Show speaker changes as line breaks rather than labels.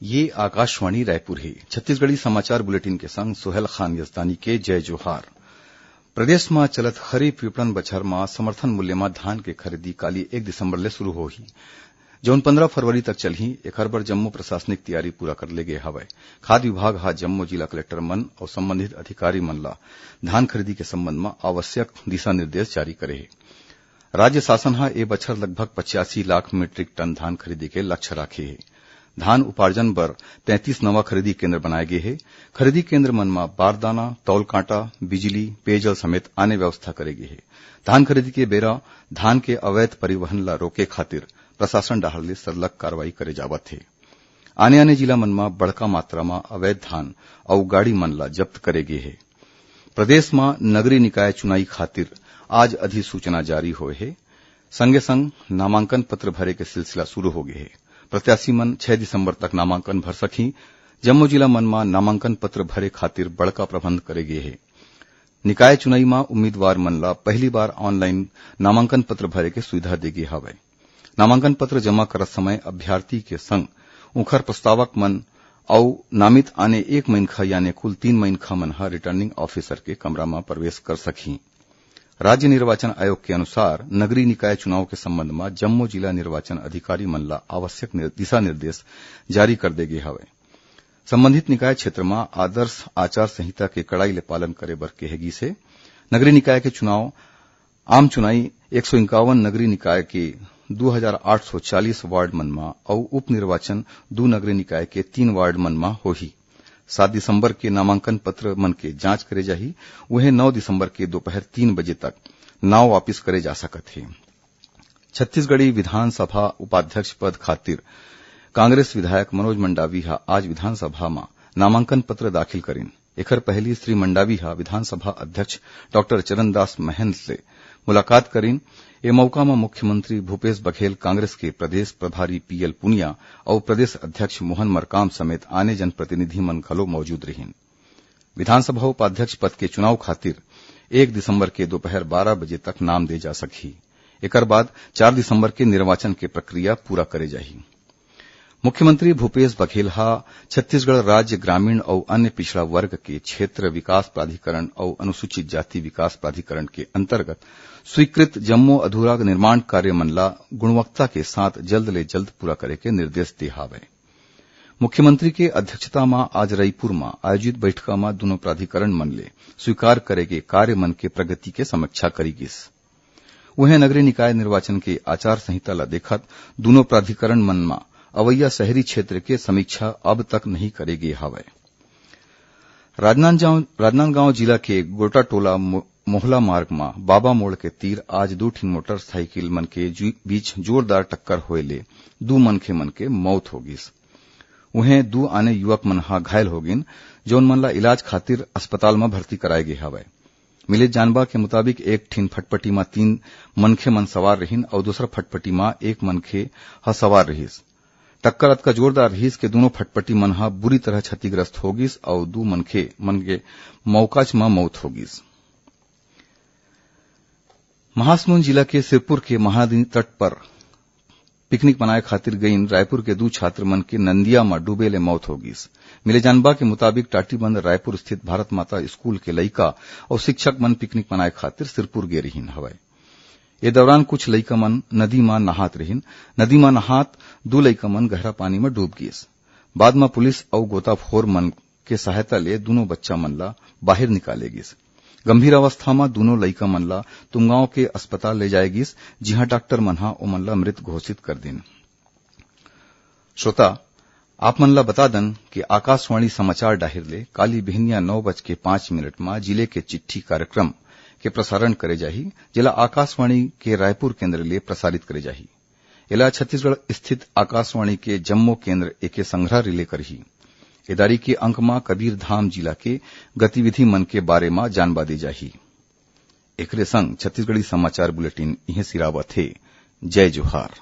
ये आकाशवाणी रायपुर है। छत्तीसगढ़ी समाचार बुलेटिन के संग सोहेल खान यजदानी के जय जोहार। प्रदेश में चलत खरीफ विपणन बछर में समर्थन मूल्य में धान के खरीदी काली 1 दिसंबर ले शुरू होही, जौन 15 फरवरी तक चलही। एखर बर जम्मो प्रशासनिक तैयारी पूरा कर ले गे हवय। खाद्य विभाग हा जम्मो जिला कलेक्टर मन और संबंधित अधिकारी मन ला धान खरीदी के संबंध में आवश्यक दिशा निर्देश जारी करे हे। राज्य शासन हा ए बछर लगभग 85 लाख मीट्रिक टन धान खरीदी के लक्ष्य राखे हे। धान उपार्जन बर 33 नवा खरीदी केंद्र बनाए गए हे। खरीदी केंद्र मन में बारदाना, तौल कांटा, बिजली, पेयजल समेत आने व्यवस्था करे गे हे। धान खरीदी के बेरा धान के अवैध परिवहन ला रोके खातिर प्रशासन डाहर ले सरलग कार्रवाई करे जावत हे। आने जिला मन में बड़का मात्रा में अवैध धान और गाड़ी मन ला जब्त करे गे हे। प्रदेश में नगरीय निकाय चुनाई खातिर आज अधिसूचना जारी होए हे। संगे संग नामांकन पत्र भरे के सिलसिला शुरू हो गए हे। प्रत्याशी मन 6 दिसंबर तक नामांकन भर सकी। जम्मो जिला मन में नामांकन पत्र भरे खातिर बड़का प्रबंध करे गए हे। निकाय चुनाई में उम्मीदवार मन ला पहली बार ऑनलाइन नामांकन पत्र भरे के सुविधा दे गे हवय। नामांकन पत्र जमा करत समय अभ्यर्थी के संग उखर प्रस्तावक मन और नामित आने एक महीनखा यानी कुल 3 महीनखा मन हा रिटर्निंग ऑफिसर के कमरा में प्रवेश कर सकी। राज्य निर्वाचन आयोग के अनुसार नगरीय निकाय चुनाव के संबंध में जम्मो जिला निर्वाचन अधिकारी मन ला आवश्यक दिशा निर्देश जारी कर दे गे हवय। संबंधित निकाय क्षेत्र में आदर्श आचार संहिता के कड़ाई ले पालन करे बर केहेगी से नगरीय निकाय के चुनाव आम चुनाई 151 नगरीय निकाय के 2840 वार्ड मन में और उप निर्वाचन 2 नगरीय निकाय के 3 वार्ड मन में होही। 7 दिसंबर के नामांकन पत्र मन के जांच करे जाही। वहीं 9 दिसंबर के दोपहर 3 बजे तक नाव वापिस करे जा सकत हे। छत्तीसगढ़ी विधानसभा उपाध्यक्ष पद खातिर कांग्रेस विधायक मनोज मंडावी हा आज विधानसभा में नामांकन पत्र दाखिल करीन। एखर पहली श्री मंडावी हा विधानसभा अध्यक्ष डॉक्टर चरणदास महंत से मुलाकात करीन। ए मौका में मुख्यमंत्री भूपेश बघेल, कांग्रेस के प्रदेश प्रभारी पीएल पुनिया और प्रदेश अध्यक्ष मोहन मरकाम समेत आने जनप्रतिनिधि मन घलो मौजूद रहिन। विधानसभा उपाध्यक्ष पद के चुनाव खातिर 1 दिसंबर के दोपहर 12 बजे तक नाम दे जा सकही। एकर बाद 4 दिसंबर के निर्वाचन के प्रक्रिया पूरा करे जाही। मुख्यमंत्री भूपेश बघेल हा छत्तीसगढ़ राज्य ग्रामीण और अन्य पिछड़ा वर्ग के क्षेत्र विकास प्राधिकरण और अनुसूचित जाति विकास प्राधिकरण के अंतर्गत स्वीकृत जम्मो अधूरा निर्माण कार्य मन ला गुणवत्ता के साथ जल्द ले जल्द पूरा करे के निर्देश दे हावय। मुख्यमंत्री के अध्यक्षता में आज रायपुर में आयोजित बैठका में दोनों प्राधिकरण मन ले स्वीकार करे के कार्य मन के प्रगति के समीक्षा करी गिस। वहीं नगरीय निकाय निर्वाचन के आचार संहिता ला देखत दोनों प्राधिकरण मन में अवैया शहरी क्षेत्र के समीक्षा अब तक नहीं करे गे हवय। राजनांदगांव जिला के गोटाटोला मोहला मार्ग में बाबा मोड़ के तीर आज 2 ठिन मोटरसाइकिल मन के बीच जोरदार टक्कर होए ले 2 मनखे मन के मौत हो गिस। उन्हें 2 आने युवक मन हा घायल हो गिन, जौन मन ला इलाज खातिर अस्पताल में भर्ती कराए गे हवय। मिले जानबा के मुताबिक एक ठिन फटपटी में 3 मनखे मन सवार रहिन और दूसरा फटपटी में 1 मनखे हा सवार रहिस। टक्कर अतका जोरदार रहिस के दोनों फटपटी मन हा बुरी तरह क्षतिग्रस्त हो गिस और 2 मनखे मन के मौकाच में मौत हो गिस। महासमुंद जिला के सिरपुर के महानदी तट पर पिकनिक मनाए खातिर गईन रायपुर के 2 छात्र मन के नंदिया में डूबे ले मौत हो गिस। मिले जानबा के मुताबिक टाटीबंद रायपुर स्थित भारत माता स्कूल के लइका और शिक्षक मन पिकनिक मनाए खातिर सिरपुर गे रहिन हवय। ए दौरान कुछ लइका मन नदी में नहात रहिन। नदी में नहात 2 लइका मन गहरा पानी में डूब गिस। बाद में पुलिस और गोताखोर मन के सहायता ले दोनों बच्चा मन ला बाहर निकाले गिस। गंभीर अवस्था में दोनों लइका मन ला तुमगांव के अस्पताल ले जाए गिस, जिहां डॉक्टर मन हा ओमन ला मृत घोषित कर दिन। श्रोता, आप मन ला बता दन कि आकाशवाणी समाचार डाहिर ले काली बिहनिया 9:05 में जिले के चिट्ठी कार्यक्रम के प्रसारण करे जाही, जिला आकाशवाणी के रायपुर केंद्र ले प्रसारित करे जाही। इला छत्तीसगढ़ स्थित आकाशवाणी के जम्मो केंद्र एके संग्रह रिले करही। इदारी के अंक में कबीर धाम जिला के गतिविधि मन के बारे में जानबा दे जाही। एकरे संग छत्तीसगढ़ी समाचार बुलेटिन इहे सिरावत हे। जय जोहार।